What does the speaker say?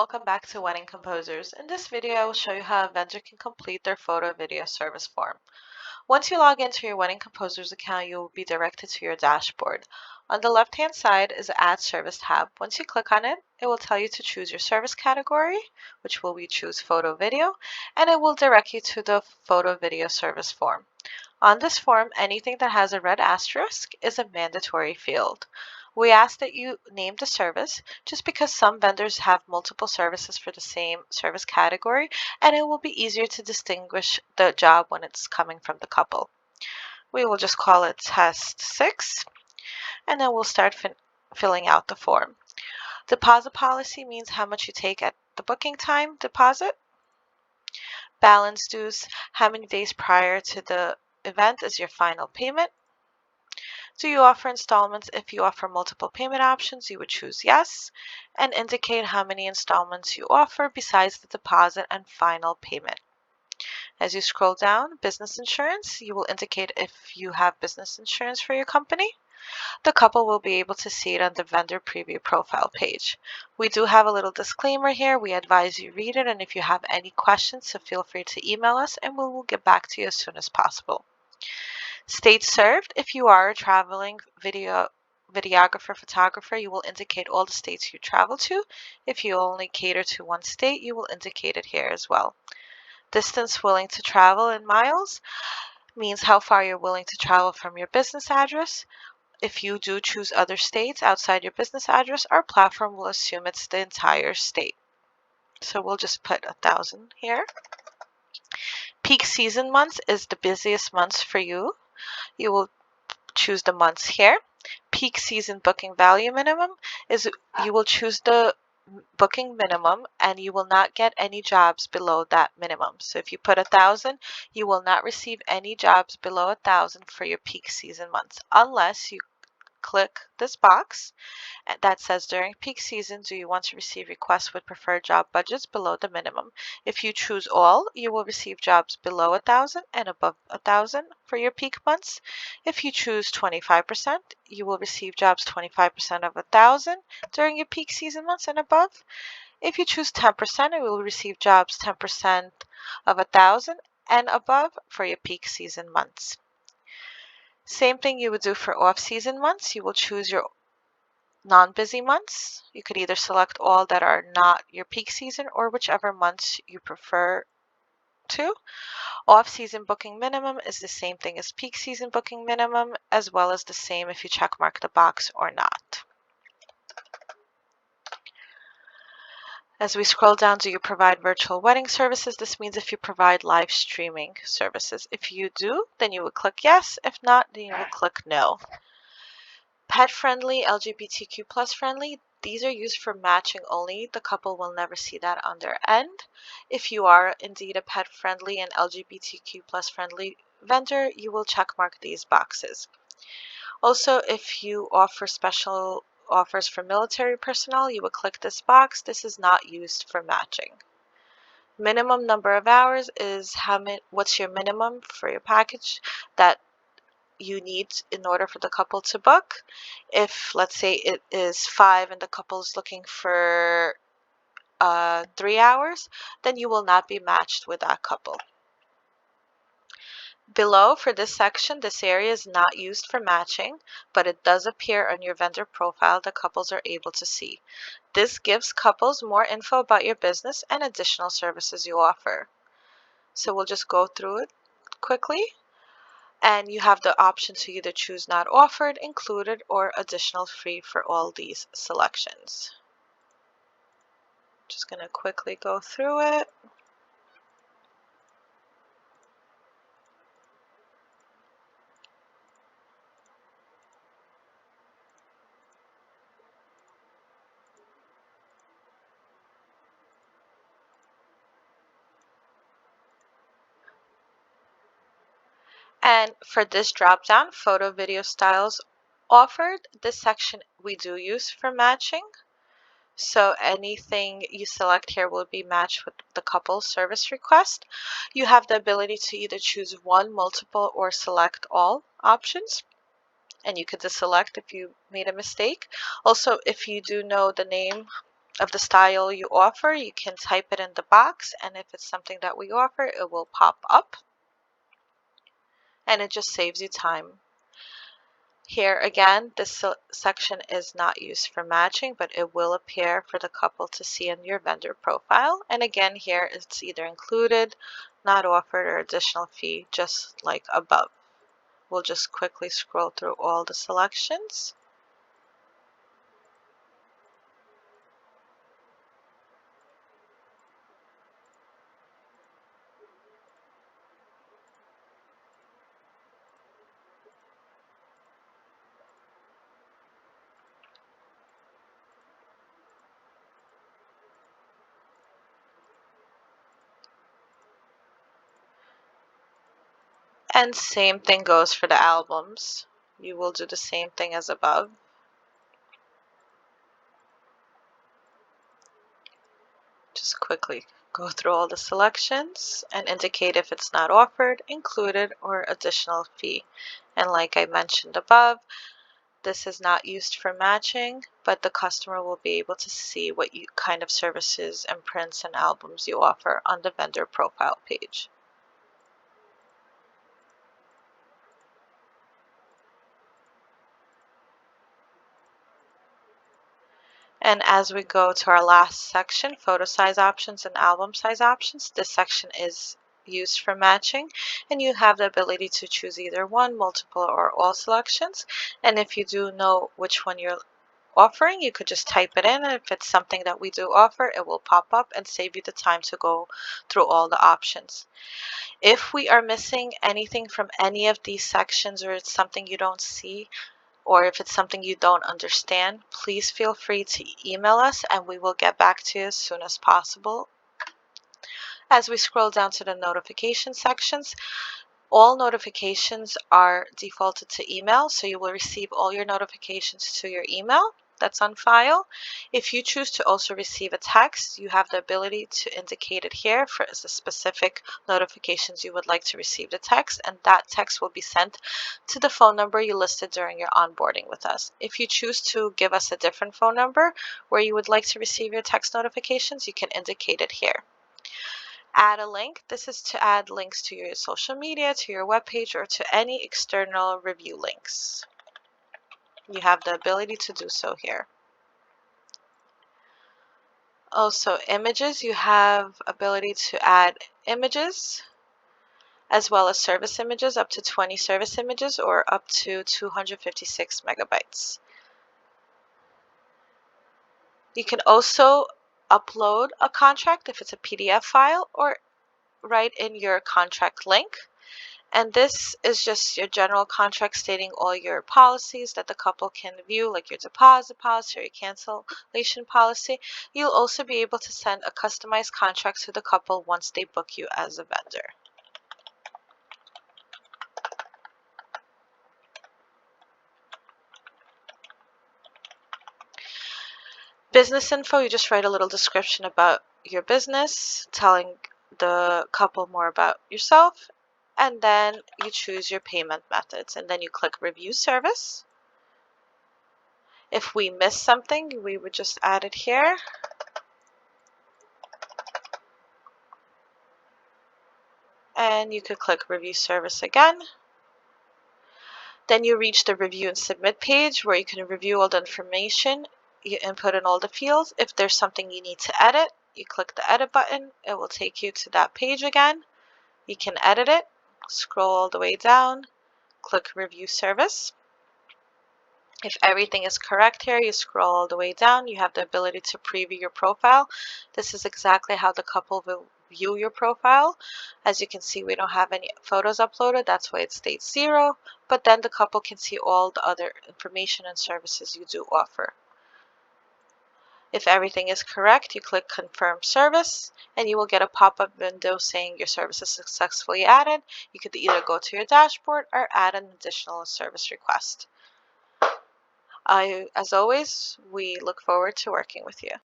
welcome back to Wedding Composers. In this video, I will show you how a vendor can complete their photo video service form. Once you log into your Wedding Composers account, you will be directed to your dashboard. On the left-hand side is the Add Service tab. Once you click on it, it will tell you to choose your service category, which will be choose photo video, and it will direct you to the photo video service form. On this form, anything that has a red asterisk is a mandatory field. We ask that you name the service just because some vendors have multiple services for the same service category, and it will be easier to distinguish the job when it's coming from the couple. We will just call it Test 6, and then we'll start filling out the form. Deposit policy means how much you take at the booking time deposit. Balance dues, how many days prior to the event is your final payment. Do you offer installments? If you offer multiple payment options, you would choose yes, and indicate how many installments you offer besides the deposit and final payment. As you scroll down, business insurance, you will indicate if you have business insurance for your company. The couple will be able to see it on the vendor preview profile page. We do have a little disclaimer here. We advise you read it, and if you have any questions, so feel free to email us and we will get back to you as soon as possible. State served, if you are a traveling videographer, photographer, you will indicate all the states you travel to. If you only cater to one state, you will indicate it here as well. Distance willing to travel in miles means how far you're willing to travel from your business address. If you do choose other states outside your business address, our platform will assume it's the entire state. So we'll just put 1,000 here. Peak season months is the busiest months for you. You will choose the months here. Peak season booking value minimum is you will choose the booking minimum and you will not get any jobs below that minimum. So if you put 1,000, you will not receive any jobs below 1,000 for your peak season months unless you click this box that says during peak season, do you want to receive requests with preferred job budgets below the minimum? If you choose all, you will receive jobs below 1,000 and above 1,000 for your peak months. If you choose 25%, you will receive jobs 25% of 1,000 during your peak season months and above. If you choose 10%, you will receive jobs 10% of 1,000 and above for your peak season months. Same thing you would do for off-season months. You will choose your non-busy months. You could either select all that are not your peak season or whichever months you prefer to. Off-season booking minimum is the same thing as peak season booking minimum, as well as the same if you check mark the box or not. As we scroll down, do you provide virtual wedding services? This means if you provide live streaming services. If you do, then you would click yes. If not, then you will click no. Pet friendly, LGBTQ plus friendly, these are used for matching only. The couple will never see that on their end. If you are indeed a pet friendly and LGBTQ plus friendly vendor, you will check mark these boxes. Also, if you offer special offers for military personnel, you will click this box. This is not used for matching. Minimum number of hours is what's your minimum for your package that you need in order for the couple to book. If let's say it is 5 and the couple is looking for 3 hours, then you will not be matched with that couple. Below for this section, this area is not used for matching, but it does appear on your vendor profile that couples are able to see. This gives couples more info about your business and additional services you offer. So we'll just go through it quickly. And you have the option to either choose not offered, included, or additional free for all these selections. Just going to quickly go through it. And for this drop down, photo video styles offered, this section we do use for matching. So anything you select here will be matched with the couple's service request. You have the ability to either choose one, multiple, or select all options. And you could deselect if you made a mistake. Also, if you do know the name of the style you offer, you can type it in the box, and if it's something that we offer, it will pop up, and it just saves you time. Here again, this section is not used for matching, but it will appear for the couple to see in your vendor profile. And again, here it's either included, not offered, or additional fee, just like above. We'll just quickly scroll through all the selections. And same thing goes for the albums. You will do the same thing as above. Just quickly go through all the selections and indicate if it's not offered, included, or additional fee. And like I mentioned above, this is not used for matching, but the customer will be able to see what kind of services and prints and albums you offer on the vendor profile page. And as we go to our last section, photo size options and album size options, this section is used for matching, and you have the ability to choose either one, multiple, or all selections. And if you do know which one you're offering, you could just type it in, and if it's something that we do offer, it will pop up and save you the time to go through all the options. If we are missing anything from any of these sections, or it's something you don't see, or if it's something you don't understand, please feel free to email us and we will get back to you as soon as possible. As we scroll down to the notification sections, all notifications are defaulted to email, so you will receive all your notifications to your email that's on file. If you choose to also receive a text, you have the ability to indicate it here for the specific notifications you would like to receive the text, and that text will be sent to the phone number you listed during your onboarding with us. If you choose to give us a different phone number where you would like to receive your text notifications, you can indicate it here. Add a link. This is to add links to your social media, to your webpage, or to any external review links. You have the ability to do so here. Also, images. You have ability to add images as well as service images, up to 20 service images or up to 256 megabytes. You can also upload a contract if it's a PDF file, or write in your contract link. And this is just your general contract stating all your policies that the couple can view, like your deposit policy or your cancellation policy. You'll also be able to send a customized contract to the couple once they book you as a vendor. Business info, you just write a little description about your business, telling the couple more about yourself, and then you choose your payment methods, and then you click review service. If we miss something, we would just add it here. And you could click review service again. Then you reach the review and submit page where you can review all the information. You input in all the fields. If there's something you need to edit, you click the edit button. It will take you to that page again. You can edit it, scroll all the way down, click review service. If everything is correct here, you scroll all the way down. You have the ability to preview your profile. This is exactly how the couple will view your profile. As you can see, we don't have any photos uploaded. That's why it states 0. But then the couple can see all the other information and services you do offer. If everything is correct, you click confirm service and you will get a pop-up window saying your service is successfully added. You could either go to your dashboard or add an additional service request. As always, we look forward to working with you.